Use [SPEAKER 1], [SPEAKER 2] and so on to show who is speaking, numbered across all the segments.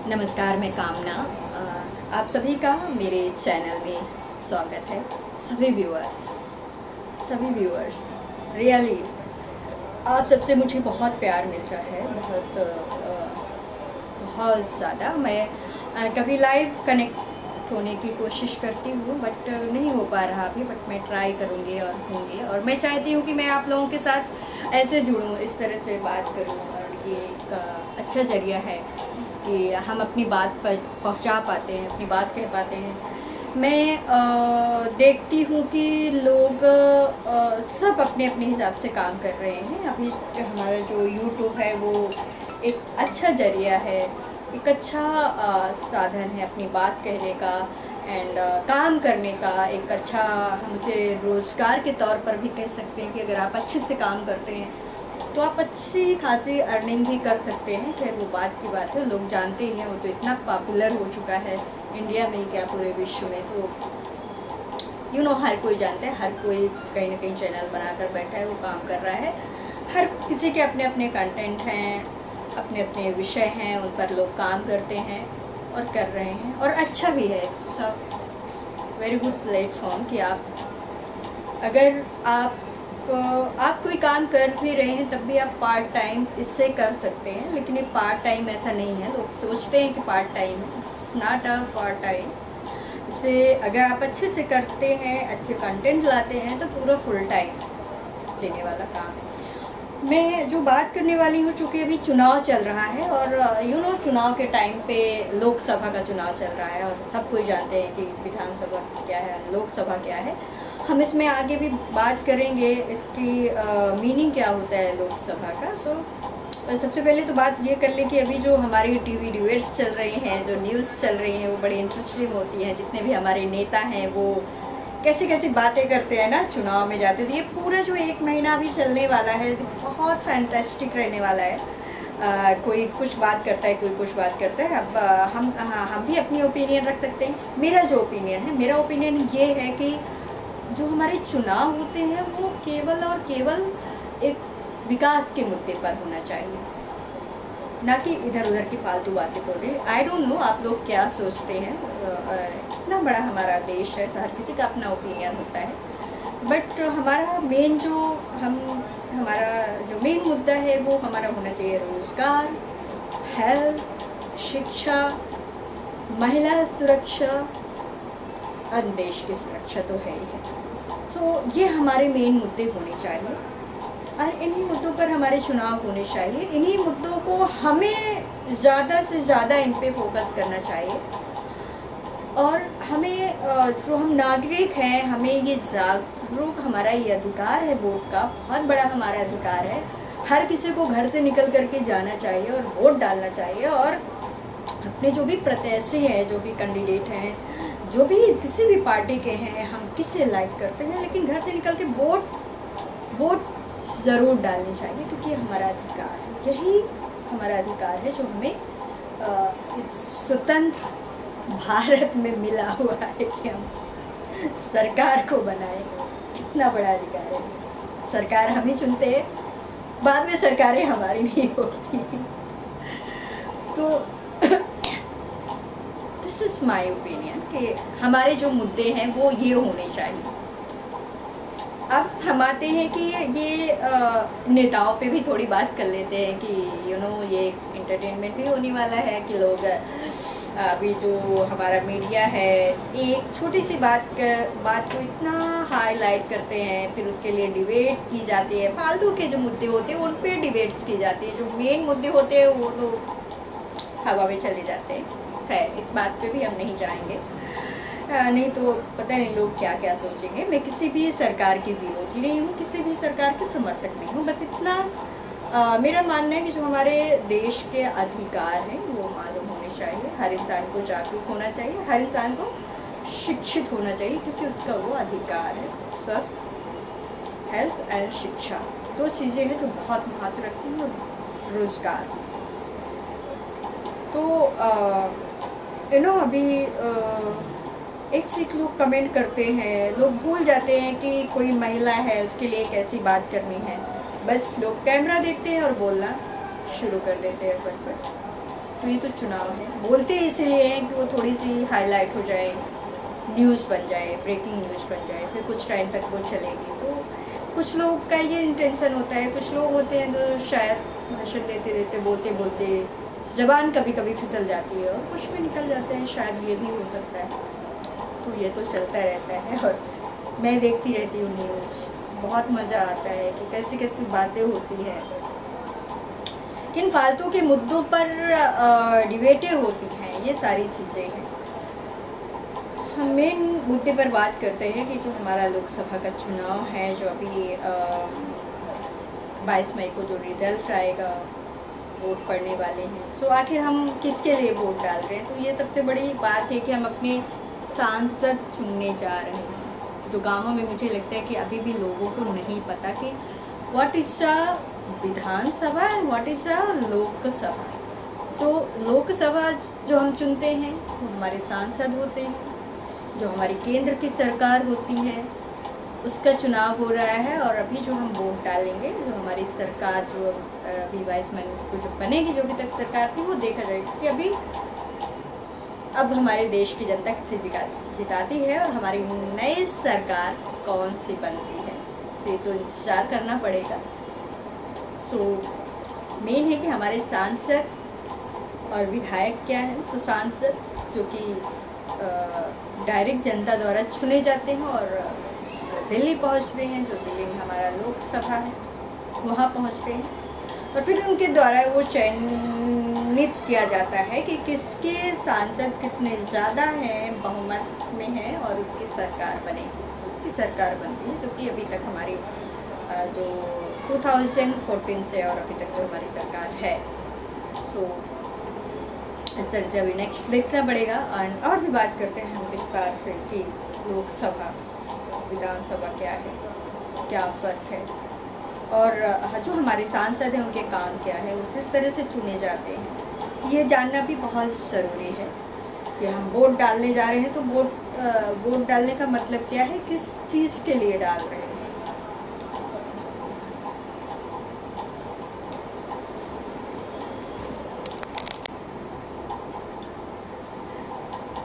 [SPEAKER 1] नमस्कार, मैं कामना। आप सभी का मेरे चैनल में स्वागत है। सभी व्यूअर्स रियली आप सबसे मुझे बहुत प्यार मिलता है, बहुत ज़्यादा। मैं कभी लाइव कनेक्ट होने की कोशिश करती हूँ बट नहीं हो पा रहा अभी, बट मैं ट्राई करूँगी और मैं चाहती हूँ कि मैं आप लोगों के साथ ऐसे जुड़ूँ, इस तरह से बात करूँ। और ये एक अच्छा जरिया है कि हम अपनी बात पर पहुंचा पाते हैं, अपनी बात कह पाते हैं। मैं देखती हूँ कि लोग सब अपने अपने हिसाब से काम कर रहे हैं। अभी हमारा जो YouTube है वो एक अच्छा जरिया है, एक अच्छा साधन है अपनी बात कहने का एंड काम करने का। एक अच्छा, हम उसे रोज़गार के तौर पर भी कह सकते हैं कि अगर आप अच्छे से काम करते हैं तो आप अच्छी खासी अर्निंग भी कर सकते हैं। खैर वो बात की बात है, लोग जानते ही हैं, वो तो इतना पॉपुलर हो चुका है इंडिया में ही क्या पूरे विश्व में। तो हर कोई जानता है, हर कोई कहीं ना कहीं चैनल बनाकर बैठा है, वो काम कर रहा है। हर किसी के अपने अपने कंटेंट हैं, अपने अपने विषय हैं, उन पर लोग काम करते हैं और कर रहे हैं, और अच्छा भी है। सब वेरी गुड प्लेटफॉर्म कि अगर आप कोई काम कर भी रहे हैं तब भी आप पार्ट टाइम इससे कर सकते हैं। लेकिन ये पार्ट टाइम ऐसा नहीं है, लोग सोचते हैं कि पार्ट टाइम है, it's not a part time. इसे अगर आप अच्छे से करते हैं, अच्छे कंटेंट लाते हैं तो पूरा फुल टाइम देने वाला काम है। मैं जो बात करने वाली हूँ, चूँकि अभी चुनाव चल रहा है और चुनाव के टाइम पे लोकसभा का चुनाव चल रहा है और सब कोई जानते हैं कि विधानसभा क्या है, लोकसभा क्या है। हम इसमें आगे भी बात करेंगे, इसकी मीनिंग क्या होता है लोकसभा का। सबसे पहले तो बात ये कर लें कि अभी जो हमारी टीवी डिबेट्स चल रही हैं, जो न्यूज़ चल रही हैं, वो बड़ी इंटरेस्टिंग होती हैं। जितने भी हमारे नेता हैं वो कैसी कैसी बातें करते हैं ना चुनाव में जाते। तो ये पूरा जो 1 महीना अभी चलने वाला है बहुत फैंटास्टिक रहने वाला है। कोई कुछ बात करता है, कोई कुछ बात करता है। अब हम भी अपनी ओपिनियन रख सकते हैं। मेरा ओपिनियन ये है कि जो हमारे चुनाव होते हैं वो केवल और केवल एक विकास के मुद्दे पर होना चाहिए, ना कि इधर उधर की फालतू बातें बोले। आई डोंट नो आप लोग क्या सोचते हैं। इतना बड़ा हमारा देश है तो हर किसी का अपना ओपिनियन होता है, बट हमारा मेन मुद्दा है वो हमारा होना चाहिए रोजगार, हेल्थ, शिक्षा, महिला सुरक्षा और देश की सुरक्षा तो है ही है। ये हमारे मेन मुद्दे होने चाहिए और इन्हीं मुद्दों पर हमारे चुनाव होने चाहिए। इन्हीं मुद्दों को हमें ज़्यादा से ज़्यादा इन पे फोकस करना चाहिए। और हमें जो हम नागरिक हैं, हमें ये जागरूक, हमारा ये अधिकार है वोट का, बहुत बड़ा हमारा अधिकार है। हर किसी को घर से निकल करके जाना चाहिए और वोट डालना चाहिए। और अपने जो भी प्रत्याशी हैं, जो भी कैंडिडेट हैं, जो भी किसी भी पार्टी के हैं, हम किसे लाइक करते हैं, लेकिन घर से निकल के वोट ज़रूर डालनी चाहिए, क्योंकि हमारा अधिकार है। यही हमारा अधिकार है जो हमें स्वतंत्र भारत में मिला हुआ है कि हम सरकार को बनाए। कितना बड़ा अधिकार है। सरकार हम ही चुनते हैं, बाद में सरकारें हमारी नहीं होती। तो दिस इज माय ओपिनियन कि हमारे जो मुद्दे हैं वो ये होने चाहिए। अब हम आते हैं कि ये नेताओं पे भी थोड़ी बात कर लेते हैं कि ये एंटरटेनमेंट भी होने वाला है कि लोग अभी जो हमारा मीडिया है एक छोटी सी बात को इतना हाईलाइट करते हैं, फिर उसके लिए डिबेट की जाती है। फालतू के जो मुद्दे होते हैं उन पे डिबेट्स की जाती है, जो मेन मुद्दे होते हैं वो तो हवा में चले जाते हैं। खैर, इस बात पे भी हम नहीं जाएंगे, नहीं तो पता नहीं लोग क्या क्या सोचेंगे। मैं किसी भी सरकार की विरोधी नहीं हूँ, किसी भी सरकार के समर्थक नहीं हूँ, बस इतना मेरा मानना है कि जो हमारे देश के अधिकार हैं वो मालूम होने चाहिए। हर इंसान को जागरूक होना चाहिए, हर इंसान को शिक्षित होना चाहिए, क्योंकि उसका वो अधिकार है। स्वस्थ, हेल्थ एंड शिक्षा, 2 चीज़ें हैं जो बहुत महत्व रखती हैं। रोजगार तो अभी एक से एक लोग कमेंट करते हैं, लोग भूल जाते हैं कि कोई महिला है उसके लिए कैसी बात करनी है। बस लोग कैमरा देखते हैं और बोलना शुरू कर देते हैं फट। तो ये तो चुनाव है, बोलते इसीलिए हैं कि वो थोड़ी सी हाईलाइट हो जाए, न्यूज़ बन जाए, ब्रेकिंग न्यूज़ बन जाए, फिर कुछ टाइम तक वो चलेगी। तो कुछ लोग का ये इंटेंशन होता है, कुछ लोग होते हैं जो शायद भाषण देते देते बोलते बोलते ज़बान कभी कभी फिसल जाती है और कुछ भी निकल जाते हैं, शायद ये भी हो सकता है। तो ये तो चलता रहता है और मैं देखती रहती हूँ न्यूज़, बहुत मज़ा आता है कि कैसी कैसी बातें होती हैं, किन फालतू के मुद्दों पर डिबेटें होती हैं, ये सारी चीज़ें हैं। हम मेन मुद्दे पर बात करते हैं कि जो हमारा लोकसभा का चुनाव है, जो अभी 22 मई को जो रिजल्ट आएगा, वोट पड़ने वाले हैं। सो आखिर हम किसके लिए वोट डाल रहे हैं? तो ये सबसे बड़ी बात है कि हम अपने सांसद चुनने जा रहे हैं, जो गांवों में मुझे लगता है कि अभी भी लोगों को नहीं पता कि what is a Vidhan Sabha and what is a Lok Sabha. So Lok Sabha जो हम चुनते हैं वो हमारे सांसद होते हैं, जो हमारी केंद्र की सरकार होती है उसका चुनाव हो रहा है। और अभी जो हम वोट डालेंगे, जो हमारी सरकार जो अभी 22 मई को जो बनेगी, जो अभी तक सरकार थी, वो देखा जाएगा कि अभी अब हमारे देश की जनता किसे जिताती है और हमारी नई सरकार कौन सी बनती है। तो ये तो इंतज़ार करना पड़ेगा। सो मेन है कि हमारे सांसद और विधायक क्या हैं। तो सांसद जो कि डायरेक्ट जनता द्वारा चुने जाते हैं और दिल्ली पहुंचते हैं, जो दिल्ली में हमारा लोकसभा है वहाँ पहुंचते हैं और फिर उनके द्वारा वो चयनित किया जाता है कि किसके सांसद कितने ज़्यादा हैं, बहुमत में हैं और उसकी सरकार बनेगी, उसकी सरकार बनती है, जो कि अभी तक हमारी जो 2014 से और अभी तक जो हमारी सरकार है। सो इस तरह से अभी नेक्स्ट देखना पड़ेगा। और भी बात करते हैं हम विस्तार से कि लोकसभा विधानसभा क्या है, क्या फ़र्क है और जो हमारे सांसद हैं उनके काम क्या है, वो किस तरह से चुने जाते हैं, ये जानना भी बहुत ज़रूरी है। कि हम वोट डालने जा रहे हैं तो वोट डालने का मतलब क्या है, किस चीज़ के लिए डाल रहे हैं।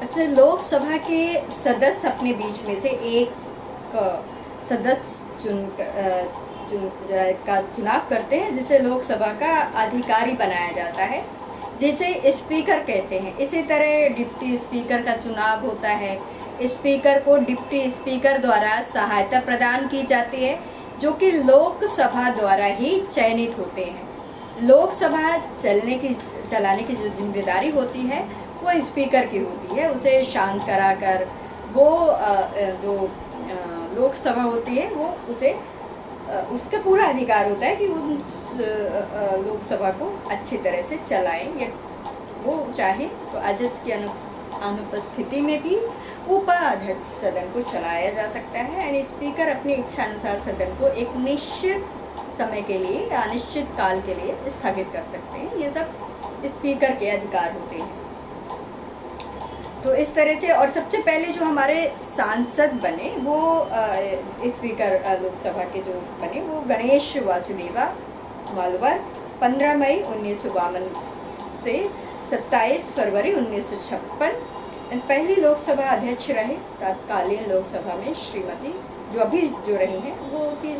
[SPEAKER 1] अच्छा, लोकसभा के सदस्य अपने बीच में से एक सदस्य का चुनाव करते हैं, जिसे लोकसभा का अधिकारी बनाया जाता है, जिसे स्पीकर कहते हैं। इसी तरह डिप्टी स्पीकर का चुनाव होता है। स्पीकर को डिप्टी स्पीकर द्वारा सहायता प्रदान की जाती है, जो कि लोकसभा द्वारा ही चयनित होते हैं। लोकसभा चलाने की जो जिम्मेदारी होती है वो स्पीकर की होती है। उसे शांत कराकर वो जो लोकसभा होती है वो उसे उसका पूरा अधिकार होता है कि उन लोकसभा को अच्छी तरह से चलाएं, या वो चाहे तो अध्यक्ष की अनुपस्थिति में भी उपाध्यक्ष सदन को चलाया जा सकता है। यानी स्पीकर अपनी इच्छा अनुसार सदन को एक निश्चित समय के लिए या अनिश्चित काल के लिए स्थगित कर सकते हैं। ये सब स्पीकर के अधिकार होते हैं। तो इस तरह से, और सबसे पहले जो हमारे सांसद बने वो स्पीकर लोकसभा के जो बने वो गणेश वासुदेवा मालवर 15 मई 1952 से 27 फरवरी 1956 पहली लोकसभा अध्यक्ष रहे। तत्कालीन लोकसभा में श्रीमती जो अभी जो रही हैं वो कि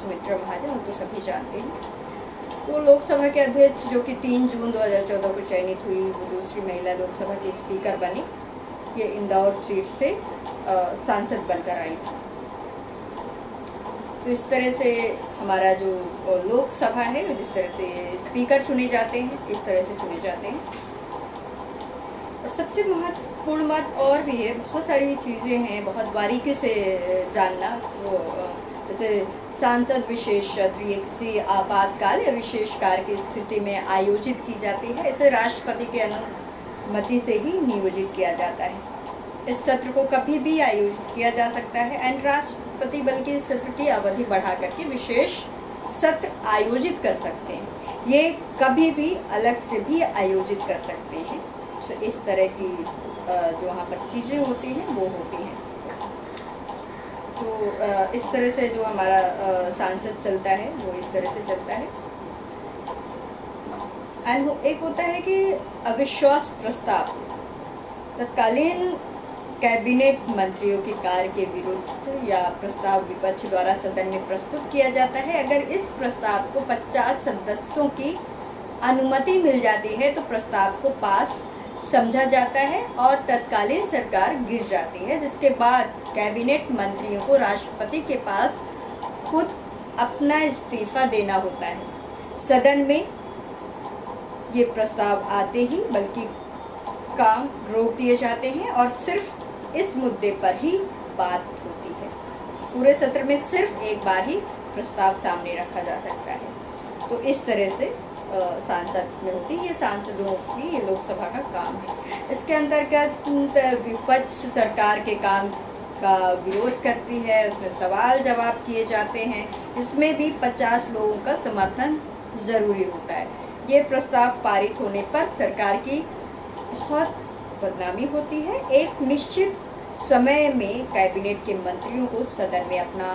[SPEAKER 1] सुमित्रा महाजन, वो तो सभी जानते हैं। तो लोकसभा के अध्यक्ष जो कि 3 जून 2014 को चयनित हुई, वो दूसरी महिला लोकसभा की स्पीकर बनी। ये इंदौर सीट से सांसद बनकर आई थी। तो इस तरह से हमारा जो लोकसभा है, जिस तरह से स्पीकर चुने जाते हैं, इस तरह से चुने जाते हैं। और सबसे महत्वपूर्ण बात और भी है, बहुत सारी चीज़ें हैं बहुत बारीकी से जानना। वो जैसे सांसद विशेष सत्र ये किसी आपातकाल या विशेष कार्य की स्थिति में आयोजित की जाती है। इसे राष्ट्रपति के अनुमति से ही नियोजित किया जाता है। इस सत्र को कभी भी आयोजित किया जा सकता है एंड राष्ट्रपति बल्कि इस सत्र की अवधि बढ़ा करके विशेष सत्र आयोजित कर सकते हैं। ये कभी भी अलग से भी आयोजित कर सकते हैं। तो इस तरह की जो वहाँ पर चीज़ें होती हैं वो होती हैं। तो इस तरह से जो हमारा सांसद चलता है वो इस तरह से चलता है। एंड एक होता है कि अविश्वास प्रस्ताव, तत्कालीन कैबिनेट मंत्रियों के कार्य के विरुद्ध या प्रस्ताव विपक्ष द्वारा सदन में प्रस्तुत किया जाता है। अगर इस प्रस्ताव को 50 सदस्यों की अनुमति मिल जाती है तो प्रस्ताव को पास समझा जाता है और तत्कालीन सरकार गिर जाती है, जिसके बाद कैबिनेट मंत्रियों को राष्ट्रपति के पास खुद अपना इस्तीफा देना होता है। सदन में ये प्रस्ताव आते ही बल्कि काम रोक दिए जाते हैं और सिर्फ इस मुद्दे पर ही बात होती है। पूरे सत्र में सिर्फ एक बार ही प्रस्ताव सामने रखा जा सकता है। तो इस तरह से सांसद में होती है, ये सांसदों की ये लोकसभा का काम है। इसके अंतर्गत विपक्ष सरकार के काम का विरोध करती है, उसमें सवाल जवाब किए जाते हैं, इसमें भी 50 लोगों का समर्थन ज़रूरी होता है। ये प्रस्ताव पारित होने पर सरकार की बहुत बदनामी होती है। एक निश्चित समय में कैबिनेट के मंत्रियों को सदन में अपना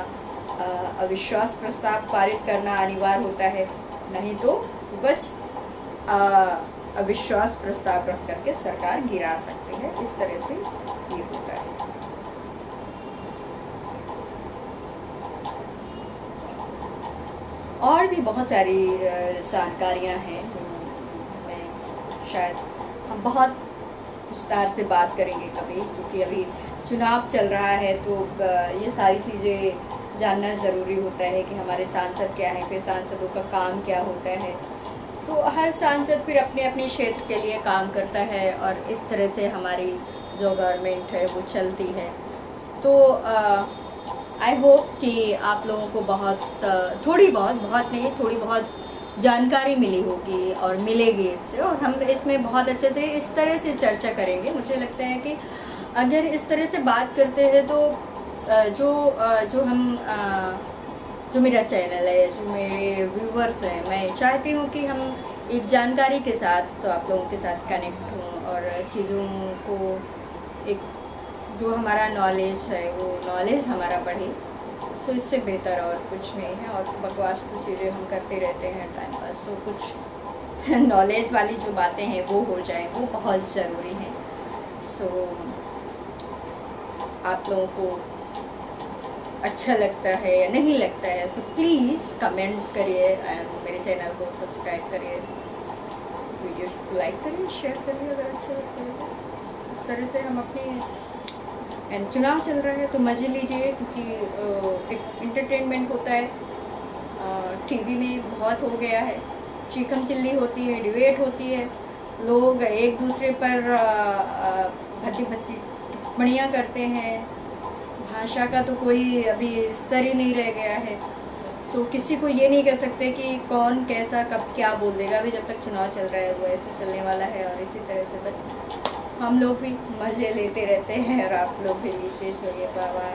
[SPEAKER 1] अविश्वास प्रस्ताव पारित करना अनिवार्य होता है, नहीं तो विपक्ष अविश्वास प्रस्ताव रख करके सरकार गिरा सकते हैं। इस तरह से ये होता है। और भी बहुत सारी जानकारियां हैं जो मैं शायद हम बहुत विस्तार से बात करेंगे कभी, क्योंकि अभी चुनाव चल रहा है तो ये सारी चीज़ें जानना ज़रूरी होता है कि हमारे सांसद क्या हैं, फिर सांसदों का काम क्या होता है। तो हर सांसद फिर अपने अपने क्षेत्र के लिए काम करता है और इस तरह से हमारी जो गवर्नमेंट है वो चलती है। तो आई होप कि आप लोगों को थोड़ी बहुत जानकारी मिली होगी और मिलेगी इससे, और हम इसमें बहुत अच्छे से इस तरह से चर्चा करेंगे। मुझे लगता है कि अगर इस तरह से बात करते हैं तो जो मेरा चैनल है, जो मेरे व्यूवर्स हैं, मैं चाहती हूँ कि हम एक जानकारी के साथ तो आप लोगों के साथ कनेक्ट हों और चीज़ों को एक जो हमारा नॉलेज है वो नॉलेज हमारा बढ़े। सो इससे बेहतर और कुछ नहीं है। और बकवास कुछ चीज़ें हम करते रहते हैं टाइम पास, सो कुछ नॉलेज वाली जो बातें हैं वो हो जाए, वो बहुत ज़रूरी हैं। सो आप लोगों को अच्छा लगता है या नहीं लगता है, सो प्लीज़ कमेंट करिए एंड मेरे चैनल को सब्सक्राइब करिए, वीडियोस को लाइक करिए, शेयर करिए अगर अच्छा लगता है। इस तरह से हम अपनी एंड चुनाव चल रहा है तो मज़े लीजिए, क्योंकि एक एंटरटेनमेंट होता है। टीवी में बहुत हो गया है, चीखम चिल्ली होती है, डिबेट होती है, लोग एक दूसरे पर भद्दी भद्दी टिप्पणियाँ करते हैं। भाषा का तो कोई अभी स्तर ही नहीं रह गया है। सो किसी को ये नहीं कह सकते कि कौन कैसा कब क्या बोल देगा। अभी जब तक चुनाव चल रहा है वो ऐसे चलने वाला है और इसी तरह से बस हम लोग भी मज़े लेते रहते हैं और आप लोग भी लीजिए। चलिए बाबा।